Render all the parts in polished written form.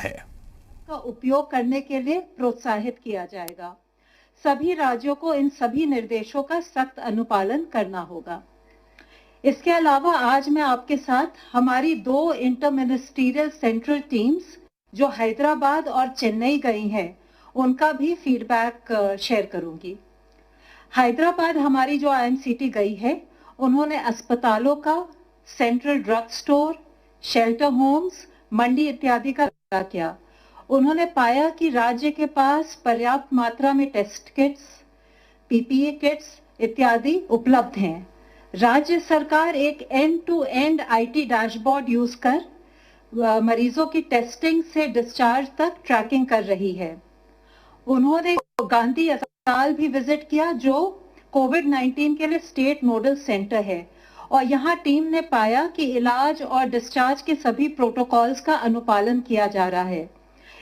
है। का उपयोग करने के लिए प्रोत्साहित किया जाएगा। सभी राज्यों को इन सभी निर्देशों का सख्त अनुपालन करना होगा। इसके अलावा आज मैं आपके साथ हमारी 2 इंटर मिनिस्ट्रियल सेंट्रल टीम्स जो हैदराबाद और चेन्नई गई हैं, उनका भी फीडबैक शेयर करूंगी। हैदराबाद हमारी जो आईएमसीटी गई है, उन्होंने अस्पतालों का, central drug store, shelter homes, मंडी इत्यादि का दौरा किया। उन्होंने पाया कि राज्य के पास पर्याप्त मात्रा में टेस्ट किट्स, पीपीई किट्स इत्यादि उपलब्ध हैं। राज्य सरकार एक end to end IT dashboard use कर मरीजों की टेस्टिंग से डिस्चार्ज तक ट्रैकिंग कर रही है। उन्होंने गांधी अस्पताल भी विजिट किया जो कोविड-19 के लिए स्टेट नोडल सेंटर है, और यहाँ टीम ने पाया कि इलाज और डिस्चार्ज के सभी प्रोटोकॉल्स का अनुपालन किया जा रहा है।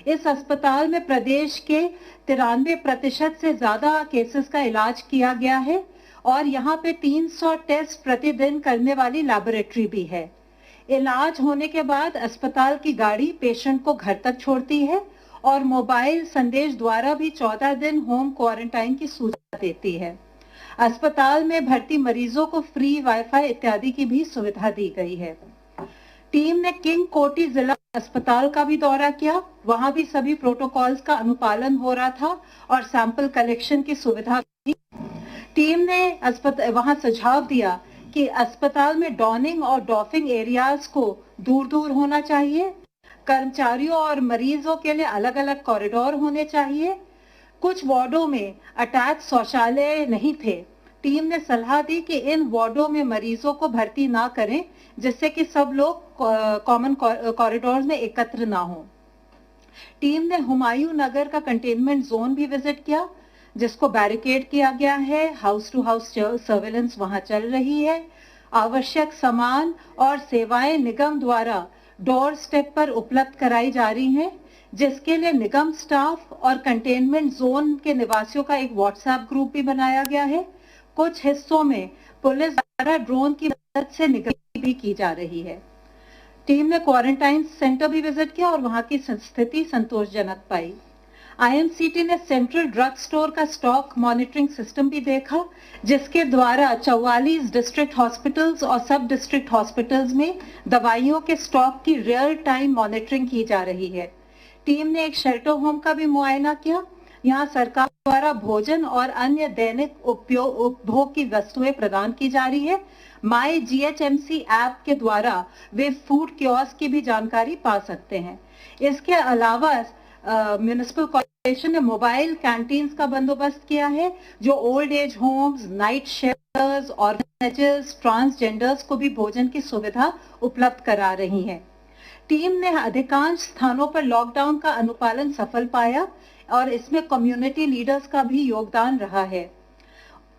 इस अस्पताल में प्रदेश के 93% से ज्यादा केसेस का इलाज किया गया है और यहाँ पे 300 टेस्ट प्रतिदिन करने वाली लैबोरेटरी भी है। इलाज होने के बाद अस्पताल की गाड़ी पेशेंट को घर तक छोड़ती है और मोबाइल संदेश द्वारा भी 14 दिन होम क्वारंटाइन की सूचना देती है। अस्पताल में भर्ती मरीजों को फ्री वाईफाई इत्यादि की भी सुविधा दी गई है। टीम ने किंग कोटी जिला अस्पताल का भी दौरा किया। वहां भी सभी प्रोटोकॉल्स का अनुपालन हो रहा था और सैंपल कलेक्शन की सुविधा भी। टीम ने वहां सुझाव दिया कि अस्पताल में डॉनिंग और डॉफिंग एरियाज को दूर दूर होना चाहिए। कर्मचारियों और मरीजों के लिए अलग अलग कॉरिडोर होने चाहिए। कुछ वार्डों में अटैच शौचालय नहीं थे। टीम ने सलाह दी कि इन वार्डों में मरीजों को भर्ती ना करें, जिससे कि सब लोग कॉमन कॉरिडोर में एकत्र ना हो। टीम ने हुमायूं नगर का कंटेनमेंट जोन भी विजिट किया, जिसको बैरिकेड किया गया है। हाउस टू हाउस सर्वेलेंस वहां चल रही है। आवश्यक सामान और सेवाएं निगम द्वारा डोर स्टेप पर उपलब्ध कराई जा रही हैं, जिसके लिए निगम स्टाफ और कंटेनमेंट जोन के निवासियों का एक व्हाट्सएप ग्रुप भी बनाया गया है। कुछ हिस्सों में पुलिस द्वारा ड्रोन की मदद से निगरानी भी की जा रही है। टीम ने क्वारंटाइन सेंटर भी विजिट किया और वहां की स्थिति संतोषजनक पाई। आईएमसीटी ने सेंट्रल ड्रग स्टोर का स्टॉक मॉनिटरिंग सिस्टम भी देखा, जिसके द्वारा 44 डिस्ट्रिक्ट हॉस्पिटल्स और सब डिस्ट्रिक्ट हॉस्पिटल्स में दवाइयों के स्टॉक की रियल टाइम मॉनिटरिंग की जा रही है। टीम ने एक शेल्टर होम का भी मुआयना किया। यहाँ सरकार द्वारा भोजन और अन्य दैनिक उपभोग की वस्तुएं प्रदान की जा रही है। माई जीएचएमसी ऐप के द्वारा वे फूड कियोस्क की भी जानकारी पा सकते हैं। इसके अलावा म्युनिसिपल कॉर्पोरेशन ने मोबाइल कैंटीन्स का बंदोबस्त किया है, जो old age homes, night shelters, orphanages, transgenders को भी भोजन की सुविधा उपलब्ध करा रही है। टीम ने अधिकांश स्थानों पर लॉकडाउन का अनुपालन सफल पाया और इसमें कम्युनिटी लीडर्स का भी योगदान रहा है।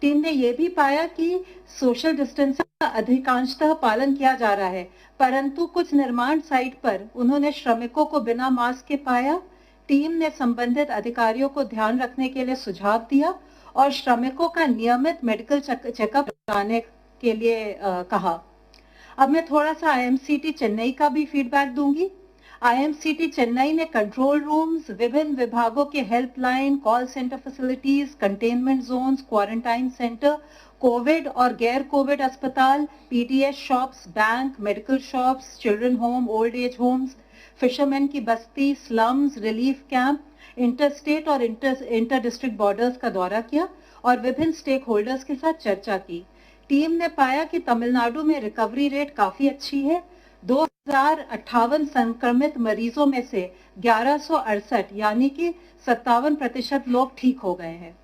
टीम ने यह भी पाया कि सोशल डिस्टेंसिंग का अधिकांशतः पालन किया जा रहा है, परंतु कुछ निर्माण साइट पर उन्होंने श्रमिकों को बिना मास्क के पाया। टीम ने संबंधित अधिकारियों को ध्यान रखने के लिए सुझाव दिया और श्रमिकों का नियमित मेडिकल चेकअप कराने के लिए कहा। अब मैं थोड़ा सा आईएमसीटी चेन्नई का भी फीडबैक दूंगी। आईएमसीटी चेन्नई ने कंट्रोल रूम्स, विभिन्न विभागों के helpline, call centre facilities, containment zones, quarantine centre, Covid और गैर कोविड अस्पताल, PDS shops, bank, medical shops, children home, old age homes, fisherman की बस्ती, स्लम्स, रिलीफ कैंप, इंटरस्टेट और इंटर डिस्ट्रिक्ट बॉर्डर्स का दौरा किया और विभिन्न स्टेक होल्डर्स के साथ चर्चा की। टीम ने पाया कि तमिलनाडु में रिकवरी रेट काफी अच्छी है। 2058 संक्रमित मरीजों में से 1168 यानी कि 57% लोग ठीक हो गए हैं।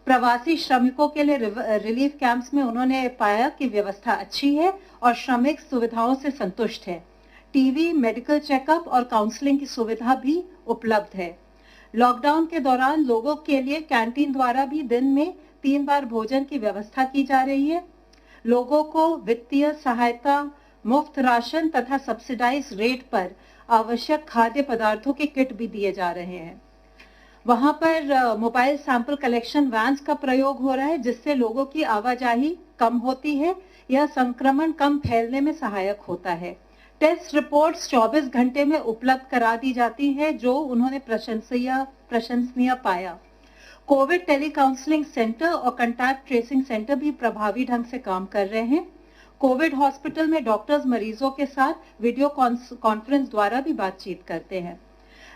प्रवासी श्रमिकों के लिए रिलीफ कैंप्स में उन्होंने पाया कि व्यवस्था अच्छी है और श्रमिक सुविधाओं से संतुष्ट है। टीवी, मेडिकल चेकअप और काउंसलिंग की सुविधा भी उपलब्ध है। लॉकडाउन के दौरान लोगों के लिए कैंटीन द्वारा भी दिन में 3 बार भोजन की व्यवस्था की जा रही है। लोगों को वित्तीय सहायता, मुफ्त राशन तथा सब्सिडाइज रेट पर आवश्यक खाद्य पदार्थों के किट भी दिए जा रहे हैं। वहां पर मोबाइल सैंपल कलेक्शन वैन्स का प्रयोग हो रहा है, जिससे लोगों की आवाजाही कम होती है। यह संक्रमण कम फैलने में सहायक होता है। टेस्ट रिपोर्ट्स 24 घंटे में उपलब्ध करा दी जाती है, जो उन्होंने प्रशंसनीय पाया। कोविड टेली काउंसलिंग सेंटर और कंटैक्ट ट्रेसिंग सेंटर भी प्रभावी ढंग से काम कर रहे हैं। कोविड हॉस्पिटल में डॉक्टर्स मरीजों के साथ वीडियो कॉन्फ्रेंस द्वारा भी बातचीत करते हैं।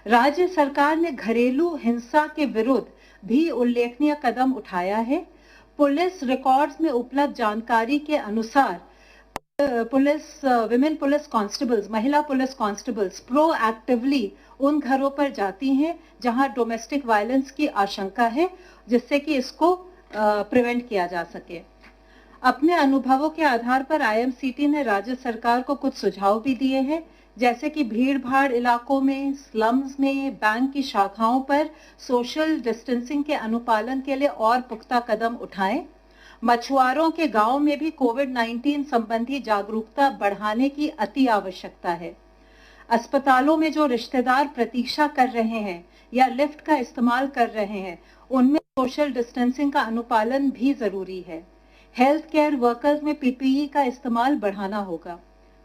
राज्य सरकार ने घरेलू हिंसा के विरुद्ध भी उल्लेखनीय कदम उठाया है। पुलिस रिकॉर्ड्स में उपलब्ध जानकारी के अनुसार विमेन पुलिस कांस्टेबल्स, महिला पुलिस कांस्टेबल्स प्रोएक्टिवली उन घरों पर जाती हैं जहां डोमेस्टिक वायलेंस की आशंका है, जिससे कि इसको प्रिवेंट किया जा सके। अपने अनुभवों के आधार पर आईएमसीटी ने राज्य सरकार को कुछ सुझाव भी दिए हैं, जैसे कि भीड़-भाड़ इलाकों में, स्लम्स में, बैंक की शाखाओं पर सोशल डिस्टेंसिंग के अनुपालन के लिए और पुख्ता कदम उठाएं। मछुआरों के गांव में भी कोविड-19 संबंधी जागरूकता बढ़ाने की अति आवश्यकता है। अस्पतालों में जो रिश्तेदार प्रतीक्षा कर रहे हैं या लिफ्ट का इस्तेमाल कर रहे हैं, उनमें सोशल डिस्टेंसिंग का अनुपालन भी जरूरी है। हेल्थ केयर वर्कर्स में पीपीई का इस्तेमाल बढ़ाना होगा।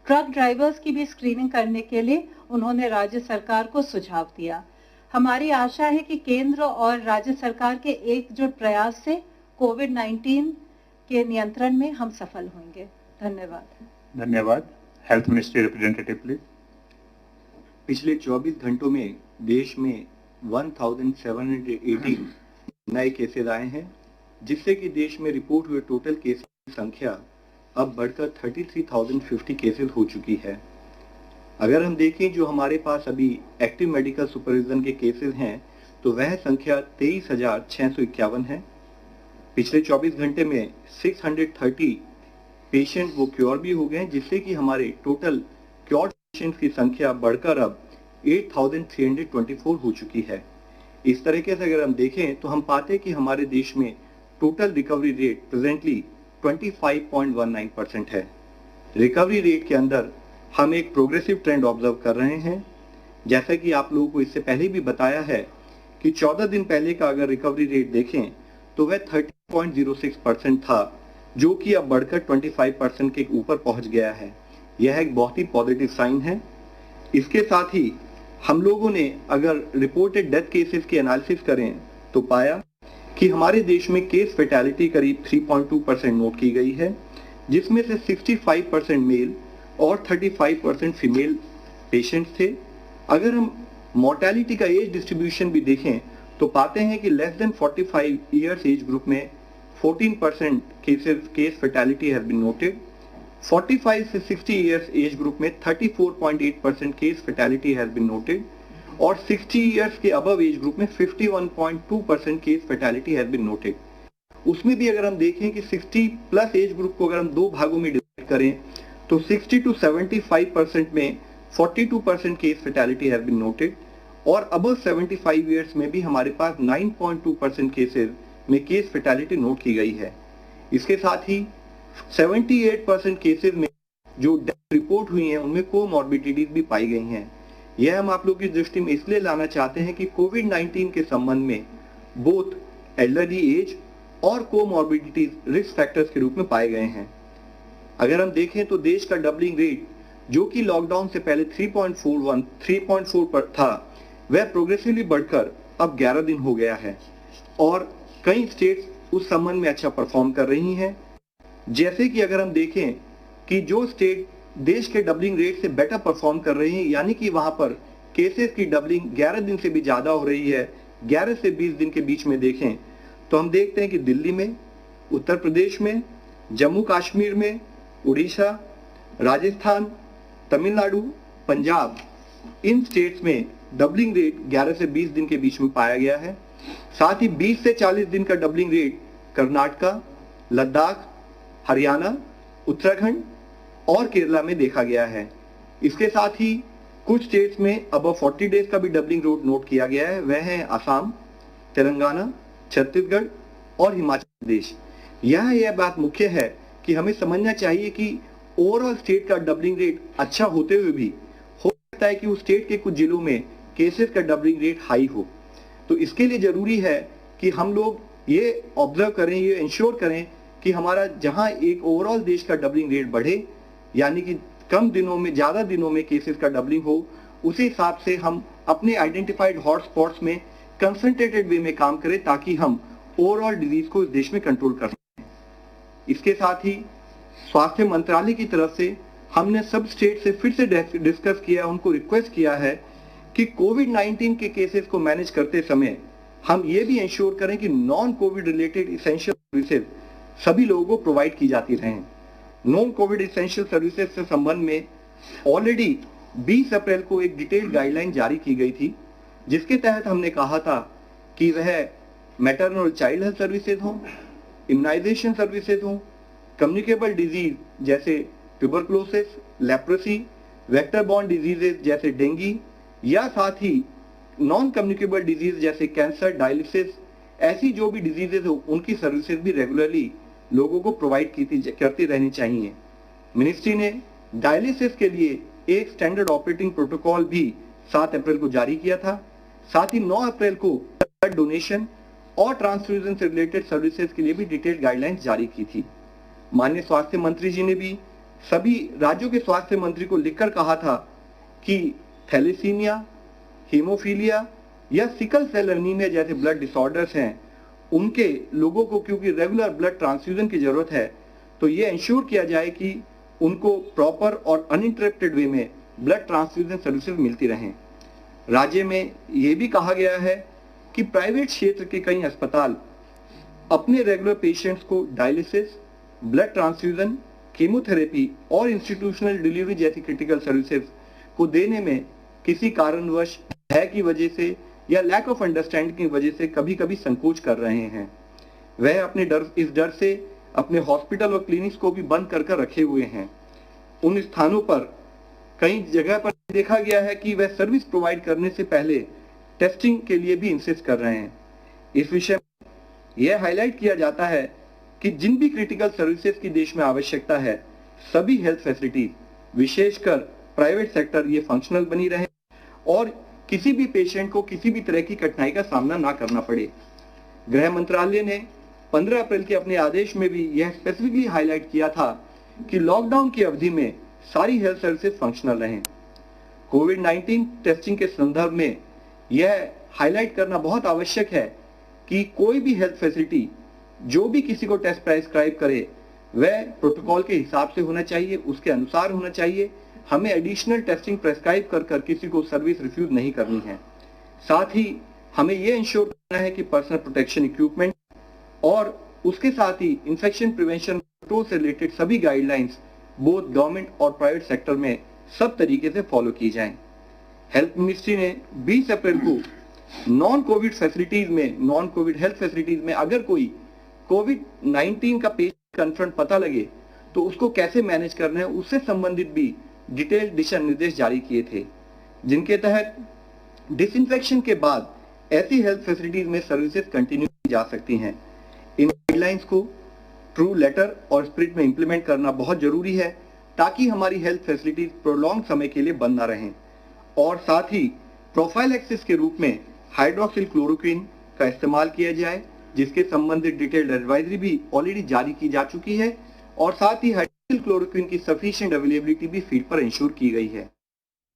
ट्रक ड्राइवर्स की भी स्क्रीनिंग करने के लिए उन्होंने राज्य सरकार को सुझाव दिया। हमारी आशा है कि केंद्र और राज्य सरकार के एकजुट प्रयास से कोविड-19 के नियंत्रण में हम सफल होंगे। धन्यवाद। धन्यवाद। Health ministry representative please. पिछले 24 घंटों में देश में 1718 नए केसेस आए हैं, जिससे कि देश में रिपोर्ट हुए टोटल केस की संख्या अब बढ़कर 33,050 केसेस हो चुकी है। अगर हम देखें जो हमारे पास अभी एक्टिव मेडिकल सुपरविजन के केसेस हैं, तो वह संख्या 23,651 है। पिछले 24 घंटे में 630 पेशेंट वो क्योर भी हो गए, जिससे कि हमारे टोटल क्योर पेशेंट की संख्या बढ़कर अब 8,324 हो चुकी है। इस तरीके से अगर हम देखें तो हम पाते हैं कि हमारे देश में टोटल रिकवरी रेट प्रेजेंटली 25.19% है। रिकवरी रेट के अंदर हम एक प्रोग्रेसिव ट्रेंड ऑब्जर्व कर रहे हैं। जैसा कि आप लोगों को इससे पहले भी बताया है कि 14 दिन पहले का अगर रिकवरी रेट देखें तो वह 30.06% था, जो कि अब बढ़कर 25% के ऊपर पहुंच गया है। यह एक बहुत ही पॉजिटिव साइन है। इसके साथ ही हम लोगों ने अगर रिपोर्टेड डेथ केसेस की एनालिसिस करें तो पाया कि हमारे देश में केस फेटेलिटी करीब 3.2% नोट की गई है, जिसमें से 65% मेल और 35% फीमेल पेशेंट्स थे। अगर हम मोर्टेलिटी का एज डिस्ट्रीब्यूशन भी देखें तो पाते हैं कि less than 45 years age group में 14% case fatality has been noted. 45 से 60 ईयर्स एज ग्रुप में 34.8% case fatality has been noted और 60 ईयर्स के अबव एज ग्रुप में 51.2% case fatality has been noted. उसमें भी अगर हम देखें कि 60 प्लस एज ग्रुप को अगर हम दो भागों में डिवाइड करें तो 60 to 75% में 42% case fatality has been noted और अबव 75 ईयर्स में भी हमारे पास 9.2% केसेस में केस फेटेलिटी नोट की गई है। इसके साथ ही 78% केसेस में जो डेथ रिपोर्ट हुई हैं उनमें कोमॉर्बिडिटीज भी पाई गई हैं। यह हम आप लोगों की दृष्टि में इसलिए लाना चाहते हैं कि कोविड-19 के संबंध में बोथ एल्डरली एज और कोमॉर्बिडिटीज रिस्क फैक्टर्स के रूप में पाए गए हैं। अगर हम देखें तो देश का डबलिंग रेट जो कि लॉकडाउन से पहले 3.4 पर था, वह प्रोग्रेसिवली बढ़कर अब 11 दिन हो गया है और कई स्टेट्स उस संबंध में अच्छा परफॉर्म कर रही हैं। जैसे कि अगर हम देखें कि जो स्टेट देश के डबलिंग रेट से बेटर परफॉर्म कर रही हैं, यानी कि वहां पर केसेस की डबलिंग 11 दिन से भी ज्यादा हो रही है, 11 से 20 दिन के बीच में देखें तो हम देखते हैं कि दिल्ली में, उत्तर प्रदेश में, जम्मू कश्मीर में, उड़ीसा, राजस्थान, तमिलनाडु, पंजाब, इन स्टेट्स में डबलिंग रेट 11 से 20 दिन के बीच में पाया गया है। साथ ही 20 से 40 दिन का डबलिंग रेट कर्नाटका, लद्दाख, हरियाणा, उत्तराखंड और केरला में देखा गया है। इसके साथ ही कुछ स्टेट्स में अब 40 डेज का भी डबलिंग रेट नोट किया गया है। वह है असम, तेलंगाना, छत्तीसगढ़ और हिमाचल प्रदेश। यह बात मुख्य है कि हमें समझना चाहिए कि ओवरऑल स्टेट का डबलिंग रेट अच्छा होते हुए भी हो सकता है कि उस स्टेट के कुछ जिलों में केसेस का डबलिंग रेट हाई हो। तो इसके लिए जरूरी है कि हम लोग ये ऑब्जर्व करें, ये इंश्योर करें कि हमारा जहां एक ओवरऑल देश का डबलिंग रेट बढ़े, यानी कि कम दिनों में, ज्यादा दिनों में केसेस का डबलिंग हो, उसी हिसाब से हम अपने आइडेंटिफाइड हॉटस्पॉट्स में कंसंट्रेटेड वे में काम करें ताकि हम ओवरऑल डिजीज को इस देश में कंट्रोल कर सकें। इसके साथ ही स्वास्थ्य मंत्रालय की तरफ से हमने सब स्टेट से फिर से डिस्कस किया, उनको रिक्वेस्ट किया है कि कोविड-19 के केसेस को मैनेज करते समय हम ये भी इंश्योर करें कि non Covid related essential services सभी लोगों को प्रोवाइड की जाती रहें। नॉन कोविड इसेंशियल सर्विसेज से संबंध में ऑलरेडी 20 अप्रैल को एक डिटेल्ड गाइडलाइन जारी की गई थी, जिसके तहत हमने कहा था कि वह मैटरनल और चाइल्ड हेल्थ सर्विसेज हो, इम्यूनाइजेशन सर्विसेज हो, कम्युनिकेबल डिजीज जैसे tuberculosis, leprosy, vector borne diseases जैसे डेंगू, या साथ ही नॉन कम्युनिकेबल डिजीज जैसे कैंसर, डायलिसिस, ऐसी जो भी डिजीजेज हो उनकी सर्विसेज भी रेगुलरली लोगों को प्रोवाइड करती रहनी चाहिए। मिनिस्ट्री ने डायलिसिस के लिए एक स्टैंडर्ड ऑपरेटिंग प्रोटोकॉल भी 7 अप्रैल को जारी किया था। साथ ही 9 अप्रैल को ब्लड डोनेशन और ट्रांसफ्यूजन से रिलेटेड सर्विसेज के लिए भी डिटेल्ड गाइडलाइंस जारी की थी। माननीय स्वास्थ्य मंत्री जी ने भी सभी राज्यों के स्वास्थ्य मंत्री को लिखकर कहा था कि थैलेसीमिया, हीमोफीलिया या सिकल सेल एनीमिया जैसे ब्लड डिसऑर्डर्स हैं, उनके लोगों को क्योंकि रेगुलर ब्लड ट्रांसफ्यूजन की जरूरत है, तो ये इंश्योर किया जाए कि उनको प्रॉपर और अनइंटरप्टेड वे में ब्लड ट्रांसफ्यूजन सर्विसेज मिलती रहें। राज्य में ये भी कहा गया है कि प्राइवेट क्षेत्र के कई अस्पताल अपने रेगुलर पेशेंट्स को डायलिसिस, ब्लड ट्रांसफ्यूजन, कीमोथेरेपी और इंस्टीट्यूशनल डिलीवरी जैसी क्रिटिकल सर्विसेज को देने में किसी कारणवश भय की वजह से या लैक ऑफ अंडरस्टैंडिंग की वजह से कभी कभी संकोच कर रहे हैं। वह अपने इस डर से अपने हॉस्पिटल और क्लिनिक्स को भी बंद कर रखे हुए हैं। उन स्थानों पर कई जगह पर देखा गया है कि वह सर्विस प्रोवाइड करने से पहले टेस्टिंग के लिए भी इंसिस्ट कर रहे हैं। इस विषय में यह हाईलाइट किया जाता है कि जिन भी क्रिटिकल सर्विसेज की देश में आवश्यकता है, सभी हेल्थ फैसिलिटीज विशेषकर प्राइवेट सेक्टर ये फंक्शनल बनी रहे और किसी भी पेशेंट को किसी भी तरह की कठिनाई का सामना ना करना पड़े। गृह मंत्रालय ने 15 अप्रैल के अपने आदेश में भी यह स्पेसिफिकली हाईलाइट किया था कि लॉकडाउन की अवधि में सारी हेल्थ सर्विसेज फंक्शनल रहें। कोविड-19 टेस्टिंग के संदर्भ में यह हाईलाइट करना बहुत आवश्यक है कि कोई भी हेल्थ फैसिलिटी जो भी किसी को टेस्ट प्रेस्क्राइब करे वह प्रोटोकॉल के हिसाब से होना चाहिए, उसके अनुसार होना चाहिए। हमें एडिशनल टेस्टिंग प्रेस्क्राइब कर किसी को सर्विस रिफ्यूज नहीं करनी है। साथ ही हमें यह इंश्योर करना है कि पर्सनल प्रोटेक्शन इक्विपमेंट और उसके साथ ही इंफेक्शन प्रिवेंशन कंट्रोल से रिलेटेड सभी गाइडलाइंस बोथ गवर्नमेंट और प्राइवेट सेक्टर में सब तरीके से फॉलो की जाएं। हेल्थ मिनिस्ट्री ने 20 अप्रैल को नॉन कोविड फैसिलिटीज में, नॉन कोविड हेल्थ फैसिलिटीज में अगर कोई कोविड-19 का पेशेंट कन्फर्म पता लगे तो उसको कैसे मैनेज करना है, उससे संबंधित भी डिटेल्ड दिशा निर्देश जारी किए थे, जिनके तहत डिसइंफेक्शन के बाद ऐसी हेल्थ फैसिलिटीज में सर्विसेज कंटिन्यू की जा सकती हैं। इन गाइडलाइंस को ट्रू लेटर और स्पिरिट में इंप्लीमेंट करना बहुत जरूरी है ताकि हमारी हेल्थ फैसिलिटीज प्रोलॉन्ग समय के लिए बंद ना रहें। और साथ ही प्रोफाइलैक्सिस के रूप में हाइड्रोक्सिल क्लोरोक्विन का इस्तेमाल किया जाए, जिसके संबंधित डिटेल्ड एडवाइजरी भी ऑलरेडी जारी की जा चुकी है और साथ ही हाइड्रोक्सिल क्लोरोक्विन की सफिशिएंट अवेलेबिलिटी भी फील्ड पर इंश्योर की गई है।